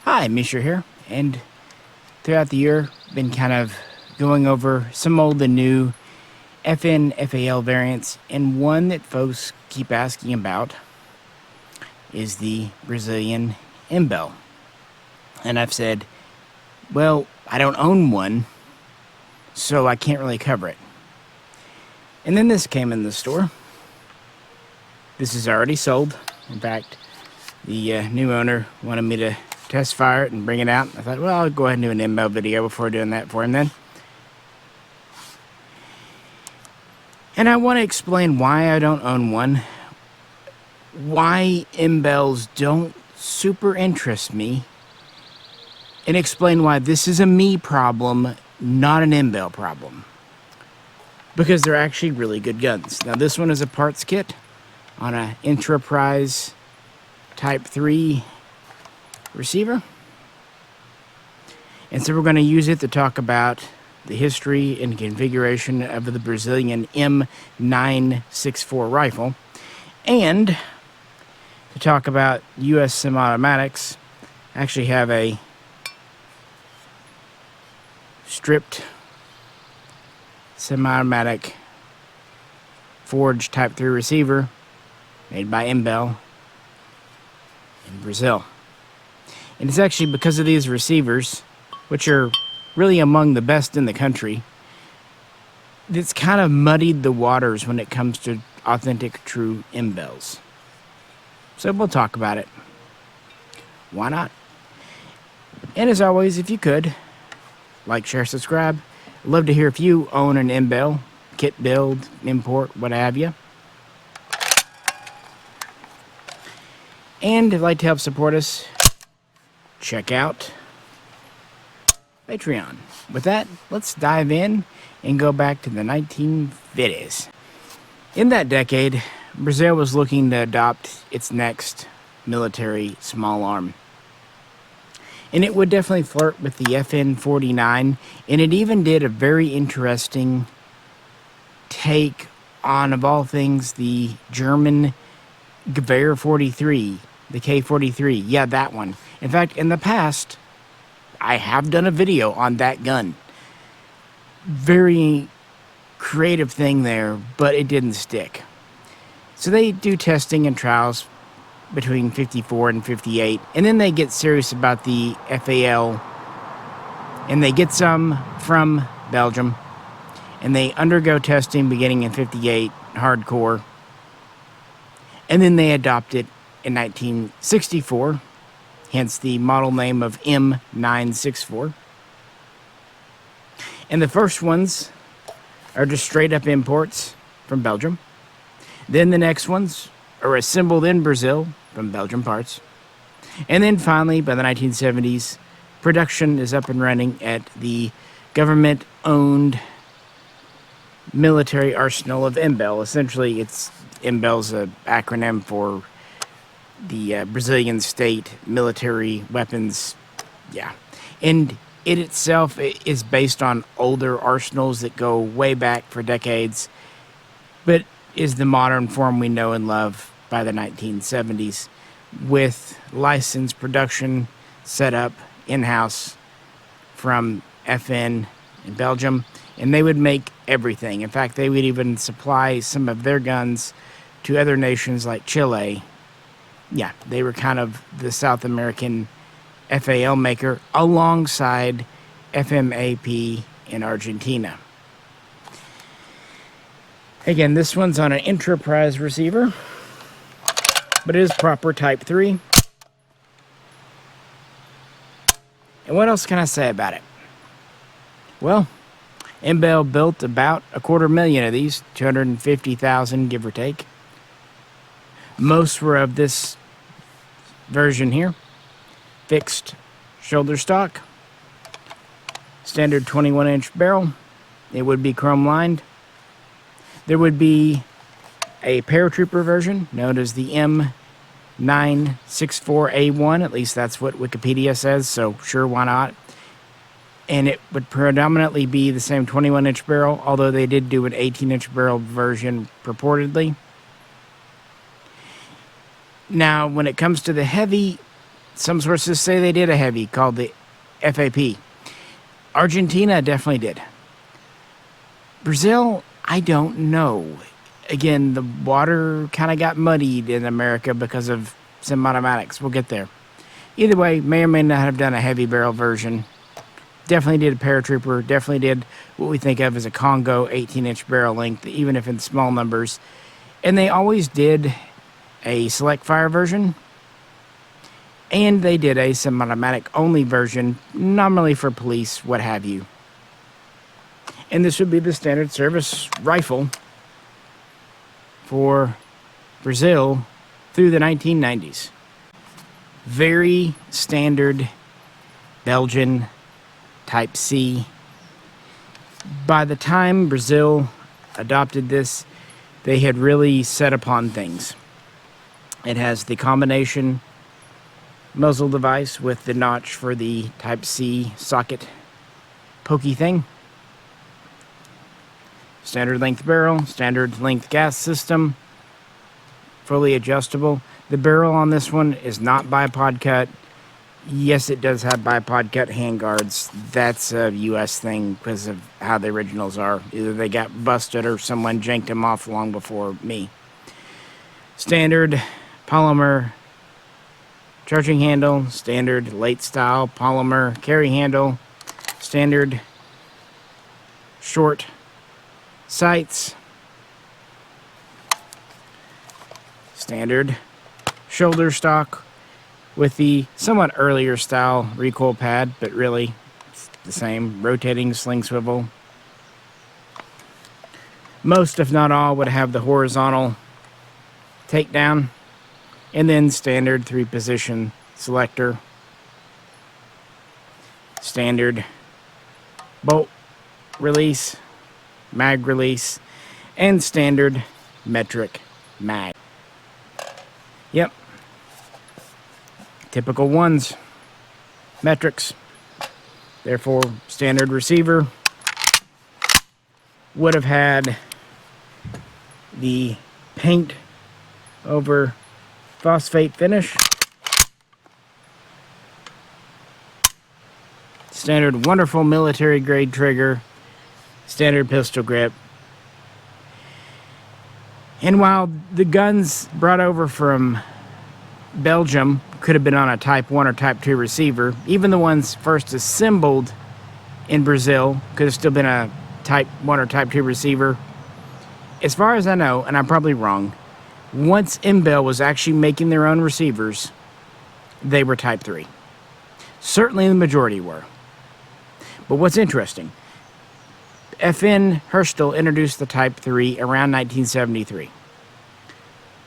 Hi, Misha here, and throughout the year, been kind of going over some old and new FN FAL variants, and one that folks keep asking about is the Brazilian Imbel. And I've said, well, I don't own one, so I can't really cover it. And then this came in the store. This is already sold. In fact, the new owner wanted me to test fire it and bring it out. I thought, well, I'll go ahead and do an Imbel video before doing that for him then. And I want to explain why I don't own one, why Imbels don't super interest me, and explain why this is a me problem, not an Imbel problem. Because they're actually really good guns. Now this one is a parts kit on an Enterprise Type 3 receiver. And so we're going to use it to talk about the history and configuration of the Brazilian M964 rifle, and to talk about U.S. semi-automatics. I actually have a stripped semi-automatic forged Type 3 receiver made by Imbel in Brazil. And it's actually because of these receivers, which are really among the best in the country, that's kind of muddied the waters when it comes to authentic, true Imbels. So we'll talk about it. Why not? And as always, if you could, like, share, subscribe. I'd love to hear if you own an Imbel, kit build, import, what have you. And if you'd like to help support us, check out Patreon. With that, let's dive in and go back to the 1950s. In that decade, Brazil was looking to adopt its next military small arm. And it would definitely flirt with the FN-49, and it even did a very interesting take on, of all things, the German Gewehr 43, the K-43. Yeah, that one. In fact, in the past, I have done a video on that gun. Very creative thing there, but it didn't stick. So they do testing and trials between 54 and 58, and then they get serious about the FAL, and they get some from Belgium, and they undergo testing beginning in 58, hardcore, and then they adopt it in 1964, hence the model name of M964. And the first ones are just straight up imports from Belgium. Then the next ones are assembled in Brazil from Belgian parts. And then finally, by the 1970s, production is up and running at the government-owned military arsenal of Imbel. Essentially, Imbel's an acronym for the Brazilian state military weapons. Yeah. And it itself is based on older arsenals that go way back for decades, but is the modern form we know and love by the 1970s, with licensed production set up in-house from FN in Belgium, and they would make everything. In fact, they would even supply some of their guns to other nations like Chile. Yeah, they were kind of the South American FAL maker alongside FMAP in Argentina. Again, this one's on an Enterprise receiver, but it is proper Type 3. And what else can I say about it? Well, Imbel built about 250,000 of these, 250,000 give or take. Most were of this version here. Fixed shoulder stock, standard 21-inch barrel. It would be chrome lined. There would be a paratrooper version known as the M964A1, at least that's what Wikipedia says, so sure, why not? And it would predominantly be the same 21-inch barrel, although they did do an 18-inch barrel version purportedly. Now, when it comes to the heavy Some sources say they did a heavy called the FAP. Argentina definitely did. Brazil, I don't know. Again, the water kind of got muddied in America because of semi-automatics. We'll get there. Either way, may or may not have done a heavy barrel version. Definitely did a paratrooper. Definitely did what we think of as a Congo 18-inch barrel length, even if in small numbers. And they always did a select fire version. And they did a semi-automatic only version, normally for police, what have you. And this would be the standard service rifle for Brazil through the 1990s. Very standard Belgian Type C. By the time Brazil adopted this, they had really set upon things. It has the combination muzzle device with the notch for the Type C socket pokey thing. Standard length barrel, standard length gas system, fully adjustable. The barrel on this one is not bipod cut. Yes, it does have bipod cut handguards. That's a US thing because of how the originals are. Either they got busted or someone janked them off long before me. Standard polymer charging handle, standard late style polymer carry handle, standard short sights, standard shoulder stock with the somewhat earlier style recoil pad, but really it's the same rotating sling swivel. Most, if not all, would have the horizontal takedown, and then standard 3-position selector, standard bolt release, mag release, and standard metric mag. Yep. Typical ones. Metrics. Therefore, standard receiver would have had the paint over phosphate finish. Standard wonderful military grade trigger. Standard pistol grip. And while the guns brought over from Belgium could have been on a Type 1 or Type 2 receiver, even the ones first assembled in Brazil could have still been a Type 1 or Type 2 receiver. As far as I know, and I'm probably wrong, once Imbel was actually making their own receivers, they were Type 3. Certainly the majority were. But what's interesting, FN Herstal introduced the Type 3 around 1973.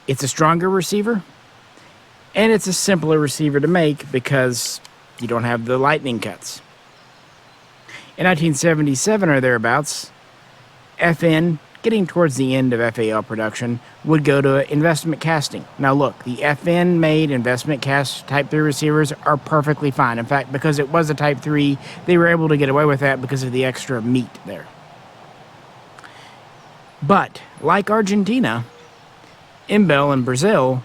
It's a stronger receiver, and it's a simpler receiver to make because you don't have the lightning cuts. In 1977 or thereabouts, FN, getting towards the end of FAL production, would go to investment casting. Now look, the FN-made investment cast Type 3 receivers are perfectly fine. In fact, because it was a Type 3, they were able to get away with that because of the extra meat there. But, like Argentina, Imbel and Brazil,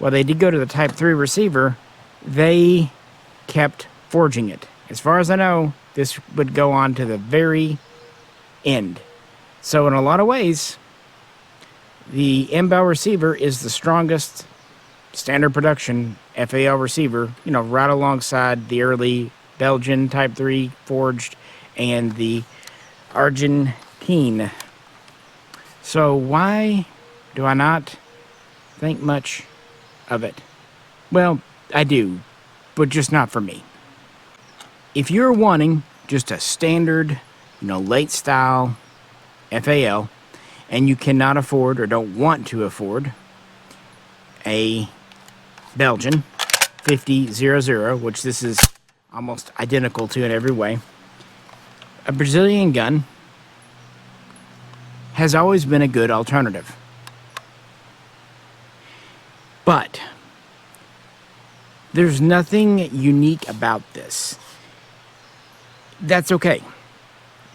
while they did go to the Type 3 receiver, they kept forging it. As far as I know, this would go on to the very end. So in a lot of ways, the Imbel receiver is the strongest standard production FAL receiver, right alongside the early Belgian Type 3 forged and the Argentine. So why do I not think much of it? Well, I do, but just not for me. If you're wanting just a standard, late style FAL, and you cannot afford or don't want to afford a Belgian 50-00, which this is almost identical to in every way, a Brazilian gun has always been a good alternative. But there's nothing unique about this. That's okay.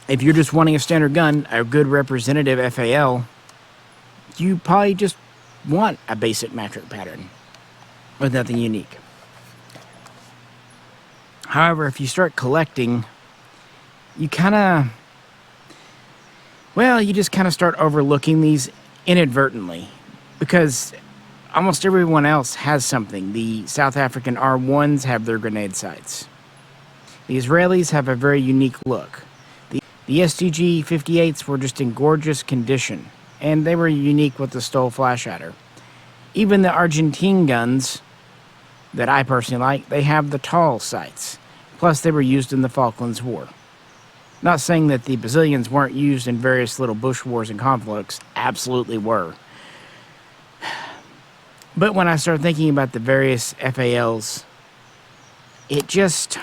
If you're just wanting a standard gun, a good representative FAL, you probably just want a basic metric pattern with nothing unique. However, if you start collecting, you kind of, well, you just kind of start overlooking these inadvertently, because almost everyone else has something. The South African R1s have their grenade sights. The Israelis have a very unique look. The STG 58s were just in gorgeous condition, and they were unique with the Stoll flash adder. Even the Argentine guns that I personally like, they have the tall sights. Plus, they were used in the Falklands War. Not saying that the Brazilians weren't used in various little bush wars and conflicts. Absolutely were. But when I started thinking about the various FALs, it just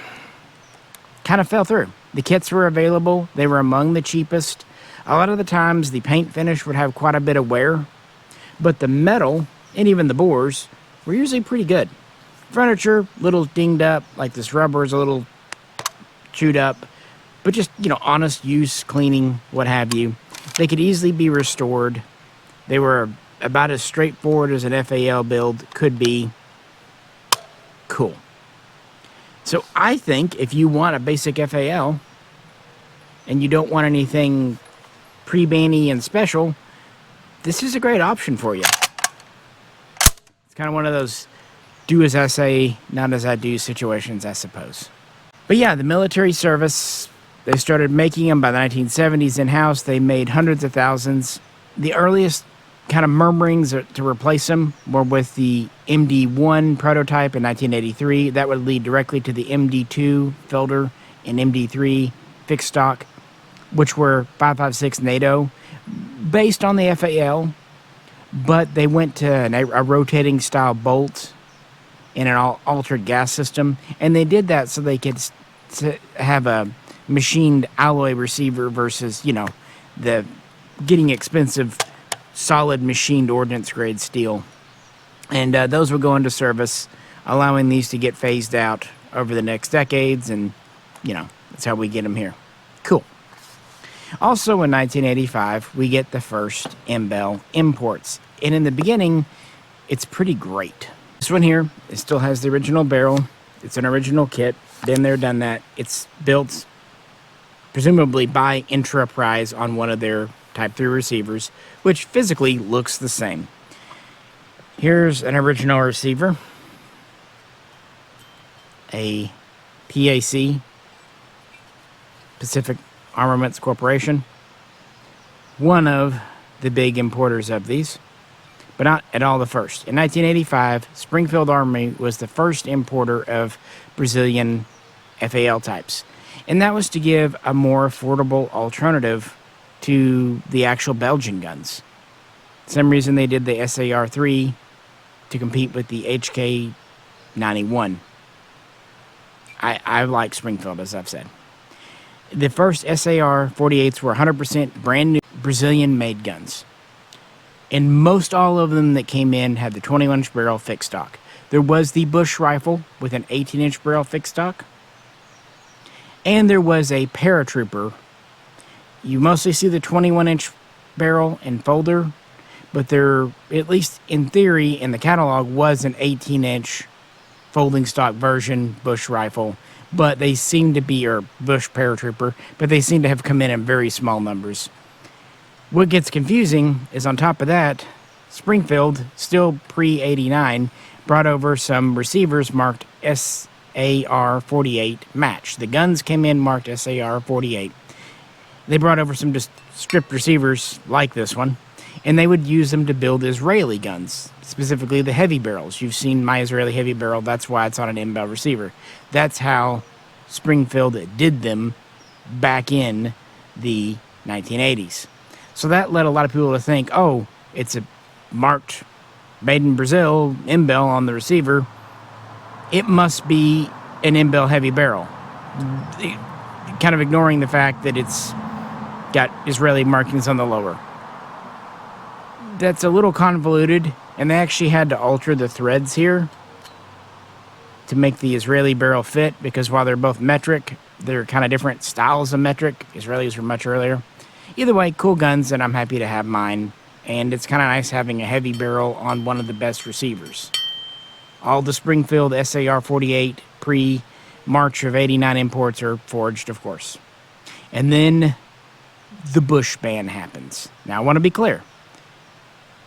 kind of fell through. The kits were available. They were among the cheapest. A lot of the times, the paint finish would have quite a bit of wear. But the metal, and even the bores, were usually pretty good. Furniture, little dinged up, like this rubber is a little chewed up. But just, honest use, cleaning, what have you. They could easily be restored. They were about as straightforward as an FAL build could be. Cool. So I think if you want a basic FAL and you don't want anything pre-banny and special, this is a great option for you. It's kind of one of those do as I say, not as I do situations, I suppose. But yeah, the military service, they started making them by the 1970s in-house. They made hundreds of thousands. The earliest kind of murmurings to replace them were with the MD1 prototype in 1983. That would lead directly to the MD2 Felder and MD3 fixed stock, which were 5.56 NATO, based on the FAL, but they went to a rotating style bolt in an altered gas system, and they did that so they could have a machined alloy receiver versus, the getting expensive solid machined ordnance grade steel. And those would go into service, allowing these to get phased out over the next decades, and that's how we get them here. Cool. Also in 1985, we get the first Imbel imports, and in the beginning, it's pretty great. This one here, it still has the original barrel. It's an original kit. Been there, done that. It's built presumably by Enterprise on one of their Type 3 receivers, which physically looks the same. Here's an original receiver, a PAC, Pacific Armaments Corporation, one of the big importers of these, but not at all the first. In 1985, Springfield Armory was the first importer of Brazilian FAL types, and that was to give a more affordable alternative to the actual Belgian guns. For some reason they did the SAR-3 to compete with the HK-91. I like Springfield, as I've said. The first SAR-48s were 100% brand new Brazilian-made guns. And most all of them that came in had the 21-inch barrel fixed stock. There was the Bush rifle with an 18-inch barrel fixed stock. And there was a paratrooper. You mostly see the 21-inch barrel and folder, but there, at least in theory, in the catalog, was an 18-inch folding stock version Bush rifle, but they seem to be, or Bush paratrooper, but they seem to have come in very small numbers. What gets confusing is on top of that, Springfield, still pre-89, brought over some receivers marked SAR-48 match. The guns came in marked SAR-48. They brought over some just stripped receivers like this one, and they would use them to build Israeli guns, specifically the heavy barrels. You've seen my Israeli heavy barrel, that's why it's on an Imbel receiver. That's how Springfield did them back in the 1980s. So that led a lot of people to think, oh, it's a marked made in Brazil Imbel on the receiver. It must be an Imbel heavy barrel. Kind of ignoring the fact that it's got Israeli markings on the lower. That's a little convoluted, and they actually had to alter the threads here to make the Israeli barrel fit, because while they're both metric, they're kind of different styles of metric. Israelis were much earlier. Either way, cool guns, and I'm happy to have mine, and it's kind of nice having a heavy barrel on one of the best receivers. All the Springfield SAR-48 pre March of 89 imports are forged, of course. And then the Bush ban happens. Now, I want to be clear.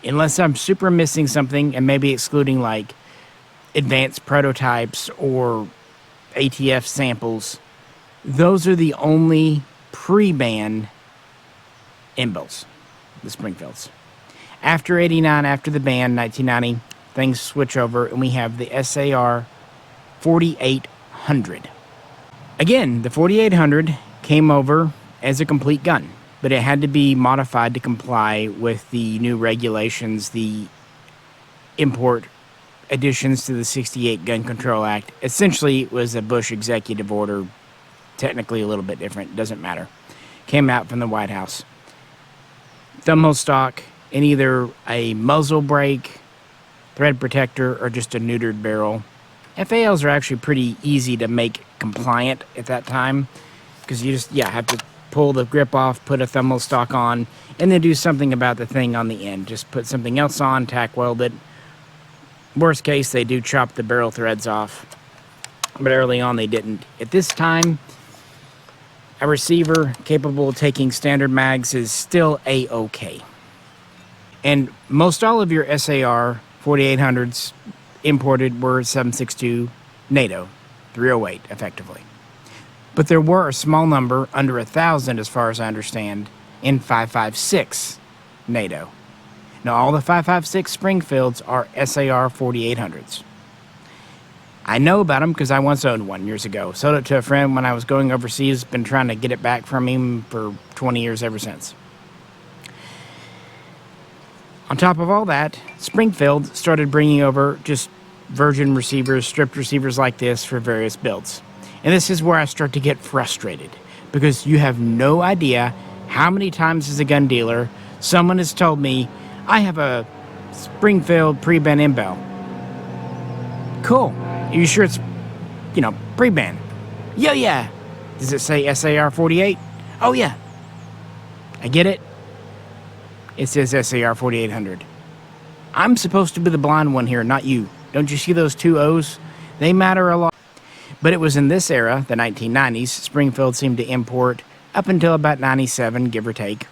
Unless I'm super missing something and maybe excluding like advanced prototypes or ATF samples, those are the only pre-ban Imbels, the Springfields. After 89, after the ban, 1990, things switch over and we have the SAR 4800. Again, the 4800 came over as a complete gun, but it had to be modified to comply with the new regulations, the import additions to the 68 Gun Control Act. Essentially, it was a Bush executive order, technically a little bit different, doesn't matter. Came out from the White House. Thumbhole stock in either a muzzle brake, thread protector, or just a neutered barrel. FALs are actually pretty easy to make compliant at that time because you just, have to pull the grip off, put a thumbhole stock on, and then do something about the thing on the end. Just put something else on, tack weld it. Worst case, they do chop the barrel threads off, but early on they didn't. At this time, a receiver capable of taking standard mags is still A-OK. And most all of your SAR 4800s imported were 7.62 NATO, 308 effectively. But there were a small number, under 1,000 as far as I understand, in 5.56 NATO. Now all the 5.56 Springfields are SAR 4800s. I know about them because I once owned one years ago. Sold it to a friend when I was going overseas. Been trying to get it back from him for 20 years ever since. On top of all that, Springfield started bringing over just virgin receivers, stripped receivers like this for various builds. And this is where I start to get frustrated because you have no idea how many times as a gun dealer someone has told me, I have a Springfield pre-ban Imbel. Cool. Are you sure it's, pre-ban? Yeah. Does it say SAR 48? Oh, yeah. I get it. It says SAR 4800. I'm supposed to be the blind one here, not you. Don't you see those two O's? They matter a lot. But it was in this era, the 1990s, Springfield seemed to import up until about 97, give or take.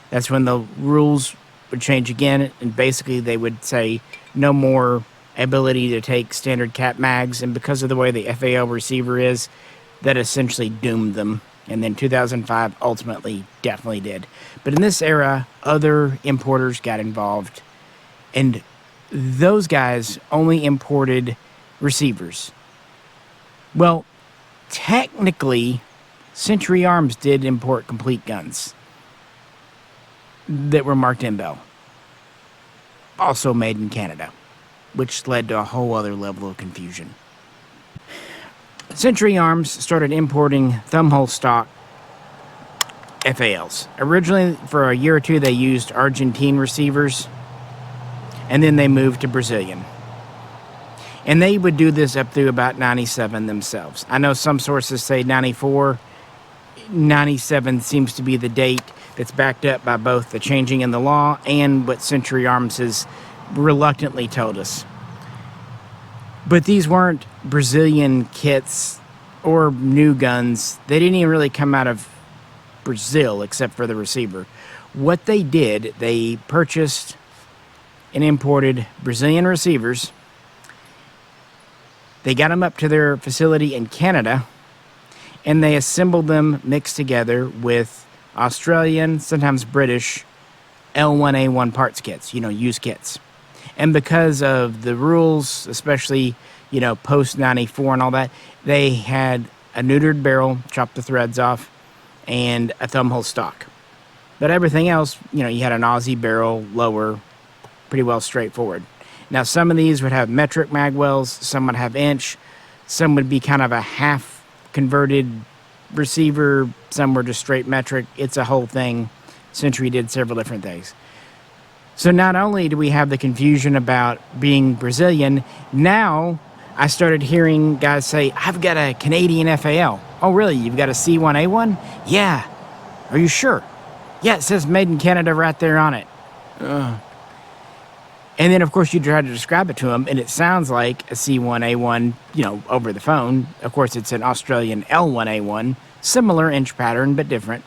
That's when the rules would change again, and basically they would say no more ability to take standard cap mags, and because of the way the FAL receiver is, that essentially doomed them. And then 2005 ultimately definitely did. But in this era, other importers got involved, and those guys only imported receivers. Well, technically, Century Arms did import complete guns that were marked Imbel, also made in Canada, which led to a whole other level of confusion. Century Arms started importing thumbhole stock FALs. Originally, for a year or two, they used Argentine receivers, and then they moved to Brazilian. And they would do this up through about 97 themselves. I know some sources say 94. 97 seems to be the date that's backed up by both the changing in the law and what Century Arms has reluctantly told us. But these weren't Brazilian kits or new guns. They didn't even really come out of Brazil except for the receiver. What they did, they purchased and imported Brazilian receivers. They got them up to their facility in Canada, and they assembled them mixed together with Australian, sometimes British, L1A1 parts kits, used kits. And because of the rules, especially, post 94 and all that, they had a neutered barrel, chopped the threads off, and a thumbhole stock. But everything else, you had an Aussie barrel, lower, pretty well straightforward. Now, some of these would have metric magwells, some would have inch, some would be kind of a half converted receiver, some were just straight metric. It's a whole thing. Century did several different things. So not only do we have the confusion about being Brazilian, now I started hearing guys say, I've got a Canadian FAL. Oh, really? You've got a C1A1? Yeah. Are you sure? Yeah, it says made in Canada right there on it. And then, of course, you try to describe it to them, and it sounds like a C1A1, over the phone. Of course, it's an Australian L1A1, similar inch pattern, but different.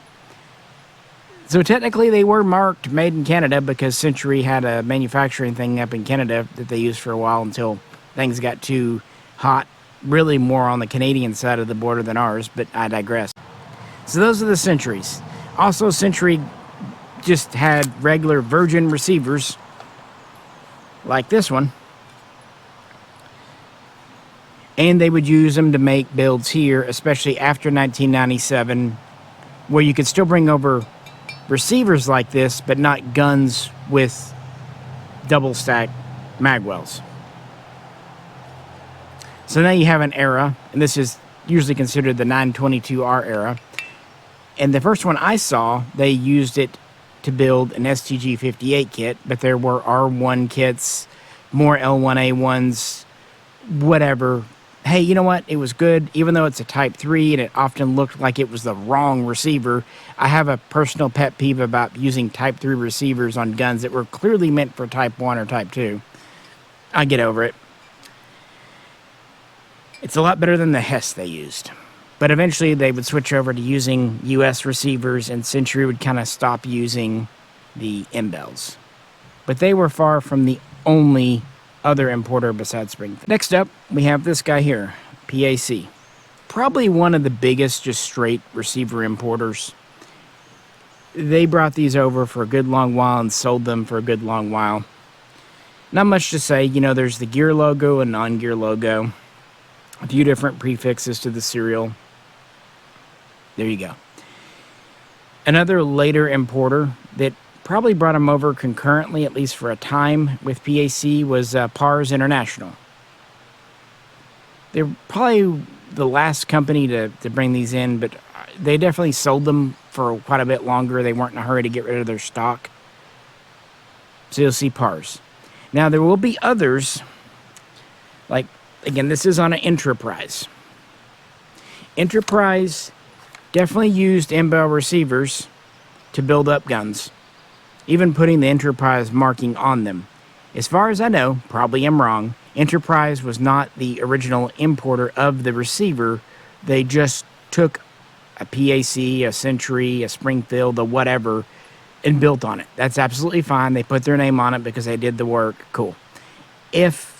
So technically, they were marked made in Canada because Century had a manufacturing thing up in Canada that they used for a while until things got too hot, really more on the Canadian side of the border than ours, but I digress. So those are the Centuries. Also, Century just had regular Virgin receivers, like this one, and they would use them to make builds here, especially after 1997, where you could still bring over receivers like this, but not guns with double stack magwells. So now you have an era, and this is usually considered the 922R era. And the first one I saw, they used it to build an STG-58 kit, but there were R1 kits, more L1A1s, whatever. Hey, you know what? It was good, even though it's a Type 3 and it often looked like it was the wrong receiver. I have a personal pet peeve about using Type 3 receivers on guns that were clearly meant for Type 1 or Type 2. I get over it. It's a lot better than the Hess they used. But eventually they would switch over to using US receivers, and Century would kind of stop using the Imbels. But they were far from the only other importer besides Springfield. Next up, we have this guy here, PAC. Probably one of the biggest just straight receiver importers. They brought these over for a good long while and sold them for a good long while. Not much to say. There's the gear logo and non-gear logo. A few different prefixes to the serial. There you go. Another later importer that probably brought them over concurrently, at least for a time, with PAC was Pars International. They're probably the last company to bring these in, but they definitely sold them for quite a bit longer. They weren't in a hurry to get rid of their stock. So you'll see Pars. Now, there will be others, like, again, this is on an Enterprise. Enterprise definitely used Imbel receivers to build up guns, even putting the Enterprise marking on them. As far as I know, probably am wrong, Enterprise was not the original importer of the receiver. They just took a PAC, a Century, a Springfield, a whatever, and built on it. That's absolutely fine. They put their name on it because they did the work. Cool. If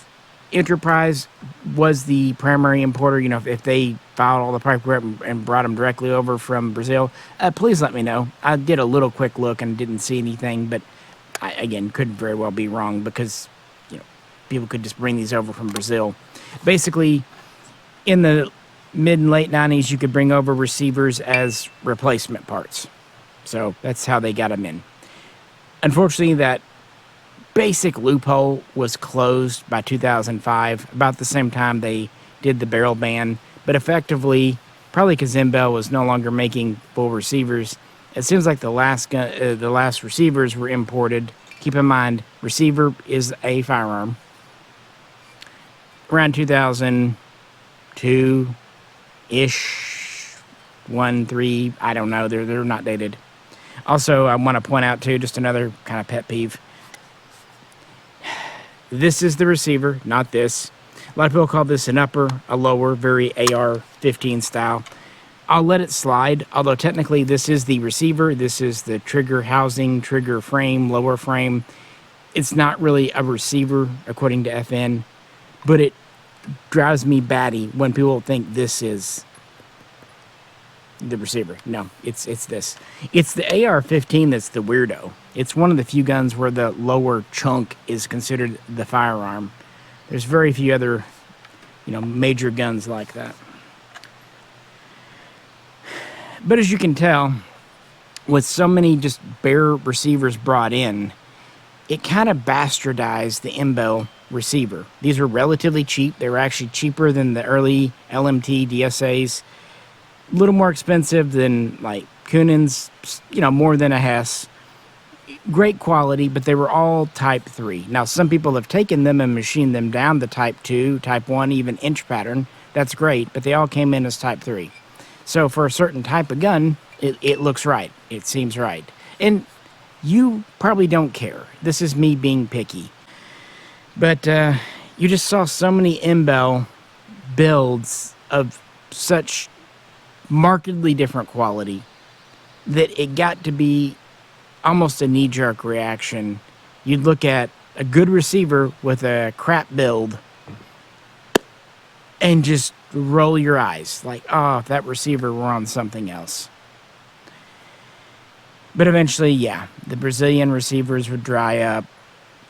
Enterprise was the primary importer, if they filed all the paperwork and brought them directly over from Brazil, please let me know. I did a little quick look and didn't see anything, but I, again, could very well be wrong because, people could just bring these over from Brazil. Basically, in the mid and late 90s, you could bring over receivers as replacement parts. So that's how they got them in. Unfortunately, that basic loophole was closed by 2005, about the same time they did the barrel ban. But effectively, probably because Imbel was no longer making full receivers, it seems like the last receivers were imported. Keep in mind, receiver is a firearm. Around 2002-ish, 1, 3, I don't know. They're not dated. Also, I want to point out, too, just another kind of pet peeve. This is the receiver, not this. A lot of people call this an upper, a lower, very AR-15 style. I'll let it slide, although technically this is the receiver. This is the trigger housing, trigger frame, lower frame. It's not really a receiver, according to FN, but it drives me batty when people think this is the receiver. No, it's this. It's the AR-15 that's the weirdo. It's one of the few guns where the lower chunk is considered the firearm. There's very few other, major guns like that. But as you can tell, with so many just bare receivers brought in, it kind of bastardized the Imbel receiver. These were relatively cheap. They were actually cheaper than the early LMT DSAs. A little more expensive than like Kunins, more than a Hess. Great quality, but they were all Type 3. Now, some people have taken them and machined them down to Type 2, Type 1, even inch pattern. That's great, but they all came in as Type 3. So for a certain type of gun, it looks right. It seems right. And you probably don't care. This is me being picky. But you just saw so many Imbel builds of such markedly different quality that it got to be almost a knee-jerk reaction. You'd look at a good receiver with a crap build and just roll your eyes like, oh, if that receiver were on something else. But eventually, yeah, the Brazilian receivers would dry up.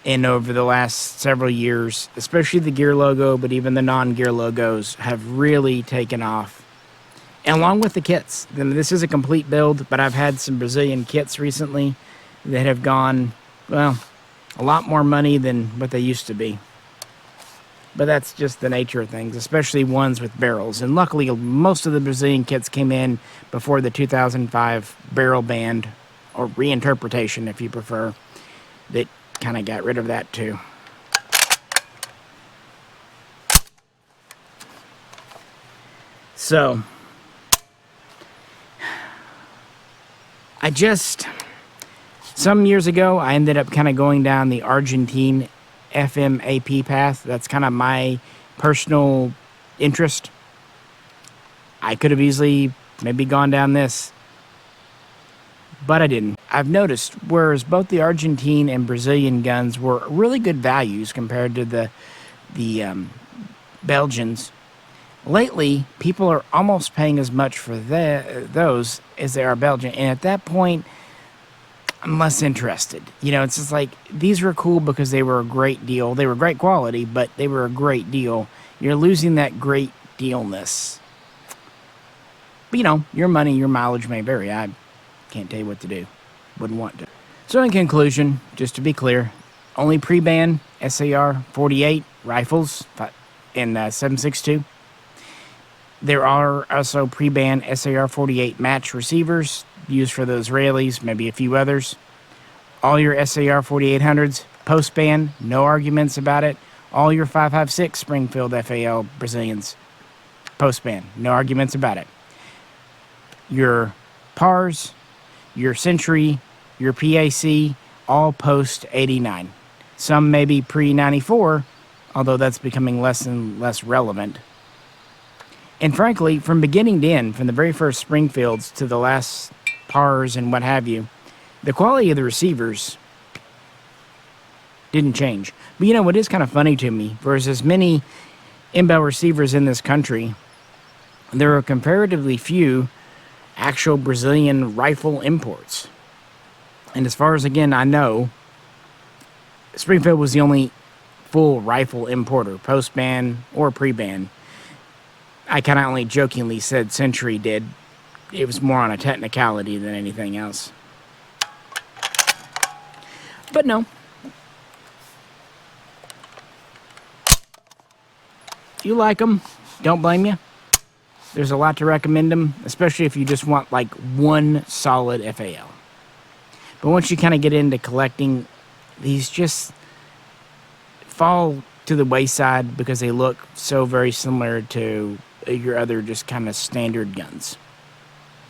And over the last several years, especially the gear logo, but even the non-gear logos have really taken off. And along with the kits. This is a complete build, but I've had some Brazilian kits recently that have gone, well, a lot more money than what they used to be. But that's just the nature of things, especially ones with barrels. And luckily, most of the Brazilian kits came in before the 2005 barrel ban, or reinterpretation if you prefer, that kind of got rid of that too. So, some years ago, I ended up kind of going down the Argentine FMAP path. That's kind of my personal interest. I could have easily maybe gone down this, but I didn't. I've noticed, whereas both the Argentine and Brazilian guns were really good values compared to the Belgians, lately people are almost paying as much for those as they are Belgian, and at that point, I'm less interested. You know, it's just like, these were cool because they were a great deal. They were great quality, but they were a great deal. You're losing that great dealness. But, you know, your money, your mileage may vary. I can't tell you what to do. Wouldn't want to. So in conclusion, just to be clear, only pre-ban SAR 48 rifles in 7.62. There are also pre-ban SAR 48 match receivers used for those Israelis, maybe a few others. All your SAR 4800s post-ban, no arguments about it. All your 5.56 Springfield FAL Brazilians post-ban, no arguments about it. Your PARs, your Century, your PAC, all post-89. Some may be pre-94, although that's becoming less and less relevant. And frankly, from beginning to end, from the very first Springfields to the last PARs and what have you, the quality of the receivers didn't change. But you know what is kind of funny to me, for as many Imbel receivers in this country, there are comparatively few actual Brazilian rifle imports. And as far as, again, I know, Springfield was the only full rifle importer, post-ban or pre-ban. I kind of only jokingly said Century did. It was more on a technicality than anything else. But no. If you like them, don't blame you. There's a lot to recommend them, especially if you just want like one solid FAL. But once you kind of get into collecting, these just fall to the wayside because they look so very similar to your other just kind of standard guns.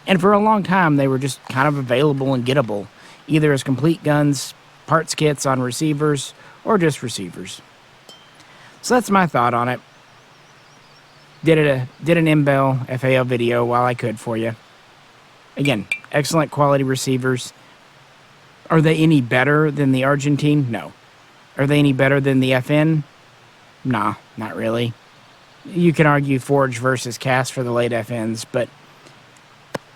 And for a long time, they were just kind of available and gettable, either as complete guns, parts kits on receivers, or just receivers. So that's my thought on it. Did an Imbel FAL video while I could for you. Again, excellent quality receivers. Are they any better than the Argentine? No. Are they any better than the FN? Nah, not really. You can argue forge versus cast for the late FNs, but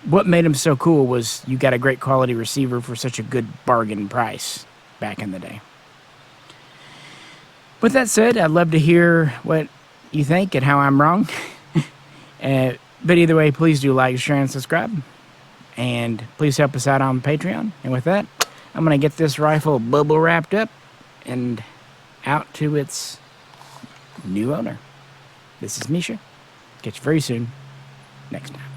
what made them so cool was you got a great quality receiver for such a good bargain price back in the day. With that said, I'd love to hear what you think and how I'm wrong. But either way, please do like, share, and subscribe. And please help us out on Patreon. And with that, I'm going to get this rifle bubble wrapped up and out to its new owner. This is Misha. Catch you very soon. Next time.